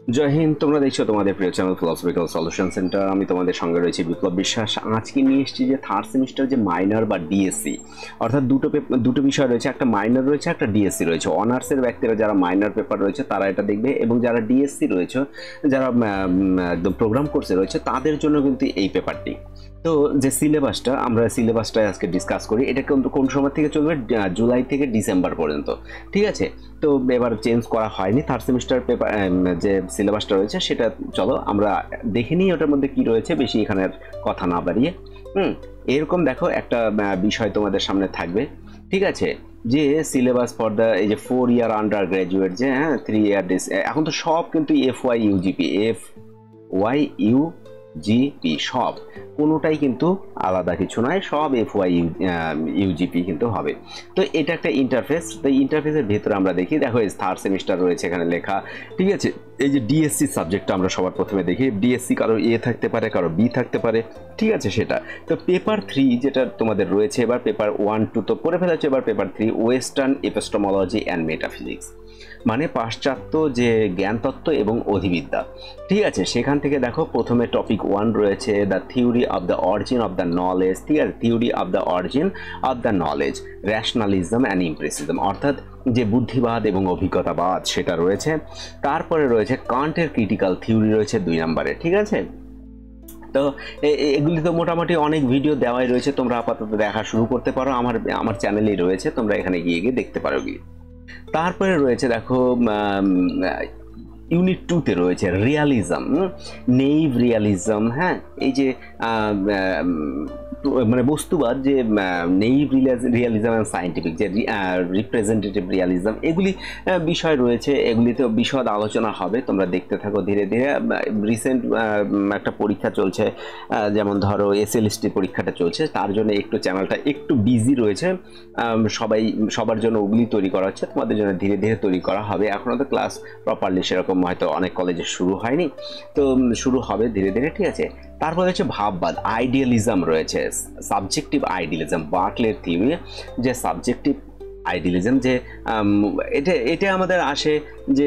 জয় হিন্দ। তোমরা দেখছো তোমাদের প্রিয় চ্যানেল ফিলোসফিক্যাল সলিউশন সেন্টার। আমি তোমাদের সঙ্গে রয়েছি বিপ্লব বিশ্বাস। আজকে নিয়ে এসেছি যে থার্ড সেমিস্টার যে মাইনর বা ডিএসসি, অর্থাৎ দুটো বিষয় রয়েছে, একটা মাইনর রয়েছে, একটা ডিএসসি রয়েছে। অনার্সের ব্যক্তিরা যারা মাইনর পেপার রয়েছে তারা এটা দেখবে, এবং যারা ডিএসসি রয়েছে, যারা একদম প্রোগ্রাম কোর্সে রয়েছে, তাদের জন্য কিন্তু এই পেপারটি। তো যে সিলেবাসটা, আমরা সিলেবাসটাই আজকে ডিসকাস করি। এটা কিন্তু কোন সময় থেকে চলবে? জুলাই থেকে ডিসেম্বর পর্যন্ত, ঠিক আছে? তো এবার চেঞ্জ করা হয়নি থার্ড সেমিস্টার পেপার, যে সিলেবাসটা রয়েছে সেটা। চলো আমরা দেখে নিই ওটার মধ্যে কি রয়েছে, বেশি এখানের কথা না বাড়িয়ে। এরকম দেখো একটা বিষয় তোমাদের সামনে থাকবে, ঠিক আছে? যে সিলেবাস ফর দ্য এই যে 4 ইয়ার আন্ডার গ্র্যাজুয়েট, যে 3 ইয়ার এখন তো সব কিন্তু FY UGP, FY UGP সব, কোনোটাই কিন্তু আলাদা কিছু নয়, সব FY UGP কিন্তু হবে। তো এটা একটা ইন্টারফেস। তো ইন্টারফেসের ভেতরে আমরা দেখি, দেখো এই থার্ড সেমিস্টার রয়েছে এখানে লেখা, ঠিক আছে? এই যে ডিএসসি সাবজেক্টটা আমরা সবার প্রথমে দেখি। ডিএসসি কারো এ থাকতে পারে, কারো বি থাকতে পারে, ঠিক আছে? সেটা তো পেপার 3 যেটা তোমাদের রয়েছে, এবার পেপার 1 2 তো পড়ে ফেলেছে, এবার paper 3 western epistemology and metaphysics, মানে পাশ্চাত্য যে জ্ঞানতত্ত্ব এবং অধিবিদ্যা, ঠিক আছে? সেখান থেকে দেখো প্রথমে টপিক 1 রয়েছে the theory of the origin of the knowledge, ঠিক আছে? Theory of the origin of the knowledge, rationalism and empiricism, অর্থাৎ যে বুদ্ধিবাদ এবং অভিজ্ঞতাবাদ, সেটা রয়েছে। তারপরে রয়েছে কান্টের ক্রিটিক্যাল থিওরি রয়েছে 2 নম্বরে, ঠিক আছে? তো এগুলি তো মোটামুটি অনেক ভিডিও দেওয়াই রয়েছে, তোমরা আপাতত দেখা শুরু করতে পারো, আমার চ্যানেলেই রয়েছে, তোমরা এখানে গিয়ে গিয়ে দেখতে পারো গিয়ে। তারপরে রয়েছে দেখো ইউনিট 2-তে রয়েছে রিয়ালিজম, নেইভ রিয়ালিজম, হ্যাঁ? এই যে মানে বস্তুবাদ, যে নেইভ রিয়ালিজম অ্যান্ড সায়েন্টিফিক, যে রিপ্রেজেন্টেটিভ রিয়ালিজম, এগুলি বিষয় রয়েছে। এগুলিতে বিশদ আলোচনা হবে, তোমরা দেখতে থাকো ধীরে ধীরে। রিসেন্ট একটা পরীক্ষা চলছে, যেমন ধরো SLST পরীক্ষাটা চলছে, তার জন্য একটু চ্যানেলটা একটু বিজি রয়েছে। সবার জন্য ওগুলি তৈরি করা হচ্ছে, তোমাদের জন্য ধীরে ধীরে তৈরি করা হবে। এখনও তো ক্লাস প্রপারলি সেরকম হয়তো অনেক কলেজে শুরু হয়নি, তো শুরু হবে ধীরে ধীরে, ঠিক আছে? তারপরে হচ্ছে ভাববাদ, আইডিয়ালিজম রয়েছে, সাবজেক্টিভ আইডিয়ালিজম, বার্কলের থিওরি, যে সাবজেক্টিভ আইডিয়ালিজম, যে এটা আমাদের আসে যে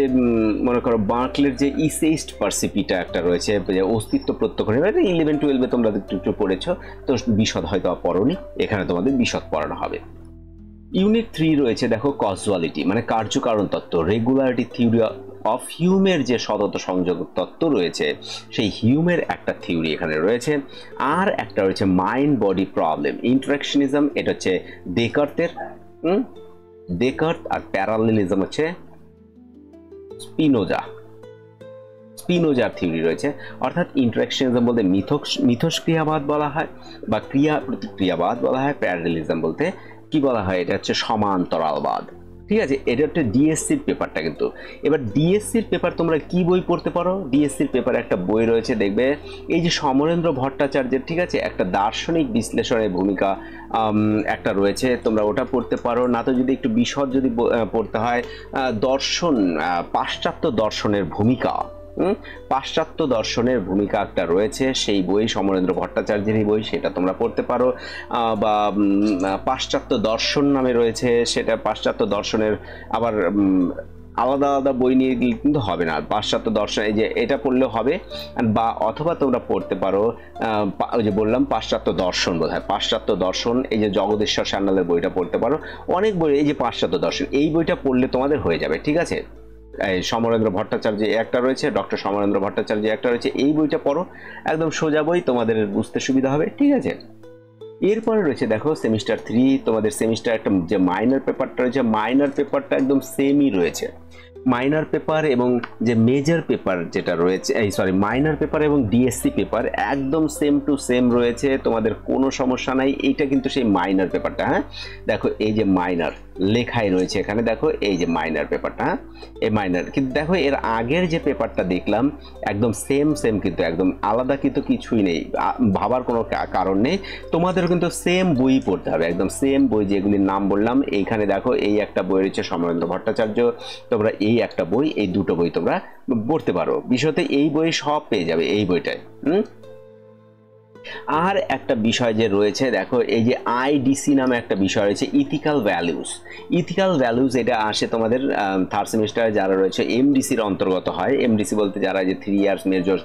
মনে করো বার্কলের যে ইসেইস্ট পারসিপিটা একটা রয়েছে, যে অস্তিত্ব প্রত্যক্ষ, 11-12 তোমরা একটু পড়েছো, তো বিশদ হয়তো পড়োনি, এখানে তোমাদের বিশদ পড়ানো হবে। ইউনিট 3 রয়েছে দেখো কজুয়ালিটি, মানে কার্যকারণ তত্ত্ব, রেগুলারিটি থিওরি অফ হিউমের যে সতত সংযোগ তত্ত্ব রয়েছে, সেই হিউমের একটা থিওরি এখানে রয়েছে। আর একটা রয়েছে মাইন্ড বডি প্রবলেম, ইন্টারেকশনিজম, এটা হচ্ছে ডেকার্তের, ডেকার্ত, আর প্যারালেলিজম হচ্ছে স্পিনোজার থিওরি রয়েছে। অর্থাৎ ইন্টারেকশনিজম বলতে মিথস্ক্রিয়াবাদ বলা হয়, বা ক্রিয়া প্রতিক্রিয়াবাদ বলা হয়। প্যারালেলিজম বলতে কি বলা হয়? এটা হচ্ছে সমান্তরালবাদ, ঠিক আছে? এটা হচ্ছে ডিএসসির পেপারটা। কিন্তু এবার ডিএসসির পেপার তোমরা কি বই পড়তে পারো? ডিএসসির পেপারে একটা বই রয়েছে, দেখবে এই যে সমরেন্দ্র ভট্টাচার্যের, ঠিক আছে, একটা দার্শনিক বিশ্লেষণের ভূমিকা একটা রয়েছে, তোমরা ওটা পড়তে পারো। না তো যদি একটু বিশদ যদি পড়তে হয়, দর্শন, পাশ্চাত্য দর্শনের ভূমিকা, পাশ্চাত্য দর্শনের ভূমিকা একটা রয়েছে, সেই বই সমরেন্দ্র ভট্টাচার্যেরই বই, সেটা তোমরা পড়তে পারো। বা পাশ্চাত্য দর্শন নামে রয়েছে, সেটা পাশ্চাত্য দর্শনের আবার আলাদা আলাদা বই নিয়ে কিন্তু হবে না। পাশ্চাত্য দর্শন, এই যে এটা পড়লেও হবে, বা অথবা তোমরা পড়তে পারো ওই যে বললাম পাশ্চাত্য দর্শন, বোধহয় পাশ্চাত্য দর্শন, এই যে জগদীশ্বর সান্যালের বইটা পড়তে পারো। অনেক বই, এই যে পাশ্চাত্য দর্শন, এই বইটা পড়লে তোমাদের হয়ে যাবে, ঠিক আছে? সমরেন্দ্র ভট্টাচার্য একটা রয়েছে, ডক্টর সমরেন্দ্র ভট্টাচার্য একটা রয়েছে, এই বইটা পড়ো, একদম সোজা বই, তোমাদের বুঝতে সুবিধা হবে, ঠিক আছে? এরপরে রয়েছে দেখো সেমিস্টার 3, তোমাদের সেমিস্টার একটা যে মাইনর পেপারটা রয়েছে, মাইনর পেপারটা একদম সেমই রয়েছে। মাইনর পেপার এবং যে মেজর পেপার যেটা রয়েছে, মাইনর পেপার এবং ডিএসসি পেপার একদম সেম টু সেম রয়েছে, তোমাদের কোনো সমস্যা নাই। এইটা কিন্তু সেই মাইনর পেপারটা, হ্যাঁ? দেখো এই যে মাইনর লেখাই রয়েছে এখানে, দেখো এই যে মাইনর পেপারটা, হ্যাঁ? এই মাইনর, কিন্তু দেখো এর আগের যে পেপারটা দেখলাম একদম সেম, কিন্তু একদম আলাদা, কিন্তু কিছুই নেই, ভাবার কোনো কারণ নেই। তোমাদের কিন্তু সেম বই পড়তে হবে, একদম সেম বই, যেগুলির নাম বললাম। এইখানে দেখো এই একটা বই রয়েছে সমরেন্দ্র ভট্টাচার্য, তোমরা এই একটা বই, এই দুটো বই তোমরা পড়তে পারো। বিষয়তে এই বই সব পেয়ে যাবে এই বইটায়। আর একটা বিষয় যে রয়েছে দেখো, এই যে আইডিসি নামে একটা বিষয় রয়েছে, ইথিক্যাল ভ্যালুস। ইথিক্যাল ভ্যালুস এটা আসে তোমাদের থার্ড সেমিস্টারে যারা রয়েছে এমডিসির অন্তর্গত হয়। এমডিসি বলতে যারা যে 3 ইয়ার্স মেজর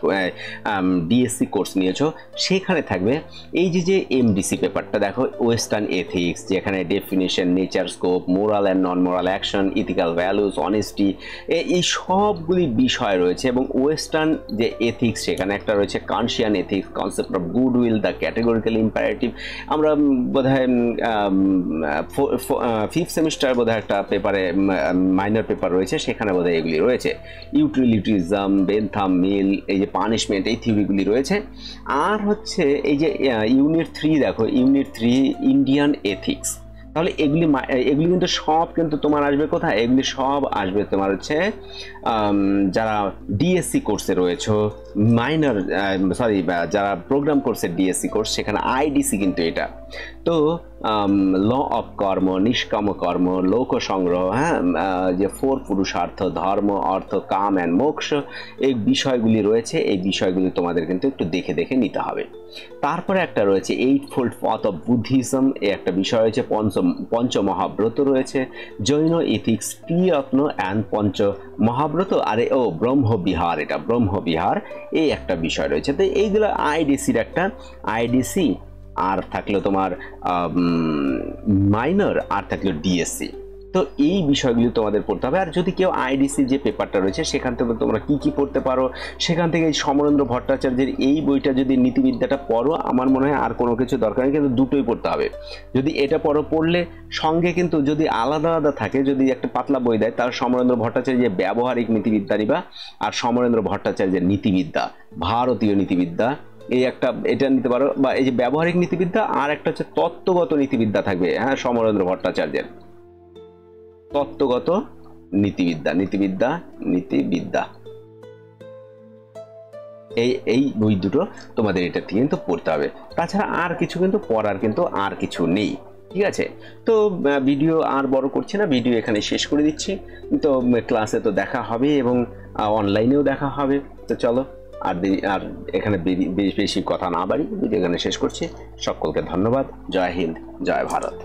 ডিএসসি কোর্স নিয়েছো সেখানে থাকবে এই যে এমডিসি পেপারটা দেখো, ওয়েস্টার্ন এথিক্স, যেখানে definition, nature, scope, moral and non moral action, ethical values, honesty, এই সবগুলি বিষয় রয়েছে। এবং ওয়েস্টার্ন যে এথিক্স সেখানে একটা রয়েছে Kantian ethics, concept of good will, the categorical imperative. আমরা বোধহয় ফিফথ সেমিস্টার বোধহয় একটা পেপারে মাইনর পেপার রয়েছে, সেখানে বোধহয় এগুলি রয়েছে। ইউটিলিটিজম, বেনথাম মিল, এই যে পানিশমেন্ট, এই থিওরিগুলি রয়েছে। আর হচ্ছে এই যে ইউনিট 3 দেখো, ইউনিট 3 ইন্ডিয়ান এথিক্স। তাহলে এগুলি কিন্তু সব কিন্তু তোমার আসবে কোথায়? এগুলি সব আসবে তোমার হচ্ছে যারা ডিএসসি কোর্সে রয়েছে, মাইনর যারা প্রোগ্রাম কোর্সের ডিএসসি কোর্স, সেখানে আইডিসি কিন্তু এটা। তো ল অফ কর্ম, নিষ্কাম কর্ম, লোক সংগ্রহ, হ্যাঁ, যে 4 পুরুষার্থ, ধর্ম, অর্থ, কাম অ্যান্ড মোক্ষ, এই বিষয়গুলি রয়েছে। এই বিষয়গুলি তোমাদের কিন্তু একটু দেখে দেখে নিতে হবে। তারপরে একটা রয়েছে 8-fold path of বুদ্ধিজম, এই একটা বিষয় রয়েছে। পঞ্চমহাব্রত রয়েছে, জৈন ইথিক্স, ত্রিরত্ন অ্যান্ড পঞ্চ মহাব্রত, আরে ব্রহ্মবিহার, এটা ব্রহ্মবিহার, এই একটা বিষয় রয়েছে। তো এইগুলো আইডিসির একটা আইডিসি, আর থাকলো তোমার মাইনর, আর থাকলো ডিএসসি। তো এই বিষয়গুলি তোমাদের পড়তে হবে। আর যদি কেউ আইডিসি যে পেপারটা রয়েছে সেখান থেকে তোমরা কি পড়তে পারো, সেখান থেকে এই সমরেন্দ্র ভট্টাচার্যের এই বইটা যদি নীতিবিদ্যাটা পড়ো, আমার মনে হয় আর কোনো কিছু দরকার নেই, কিন্তু দুটোই পড়তে হবে। যদি এটা পড়লে সঙ্গে কিন্তু যদি আলাদা আলাদা থাকে, যদি একটা পাতলা বই দেয়, তাহলে সমরেন্দ্র ভট্টাচার্যের ব্যবহারিক নীতিবিদ্যা নিবা, আর সমরেন্দ্র ভট্টাচার্যের নীতিবিদ্যা, ভারতীয় নীতিবিদ্যা, এই একটা এটা নিতে পারো। বা এই যে ব্যবহারিক নীতিবিদ্যা, আর একটা হচ্ছে তত্ত্বগত নীতিবিদ্যা থাকবে, হ্যাঁ, সমরেন্দ্র ভট্টাচার্যের তত্ত্বগত নীতিবিদ্যা, এই বই দুটো তোমাদের এটা থেকে কিন্তু পড়তে হবে। তাছাড়া আর কিছু কিন্তু পড়ার কিন্তু আর কিছু নেই, ঠিক আছে? তো ভিডিও আর বড় করছি না, ভিডিও এখানে শেষ করে দিচ্ছি। তো ক্লাসে তো দেখা হবে এবং অনলাইনেও দেখা হবে। তো চলো, আর এখানে বেশি কথা না বাড়ি, ভিডিও এখানে শেষ করছি। সকলকে ধন্যবাদ। জয় হিন্দ, জয় ভারত।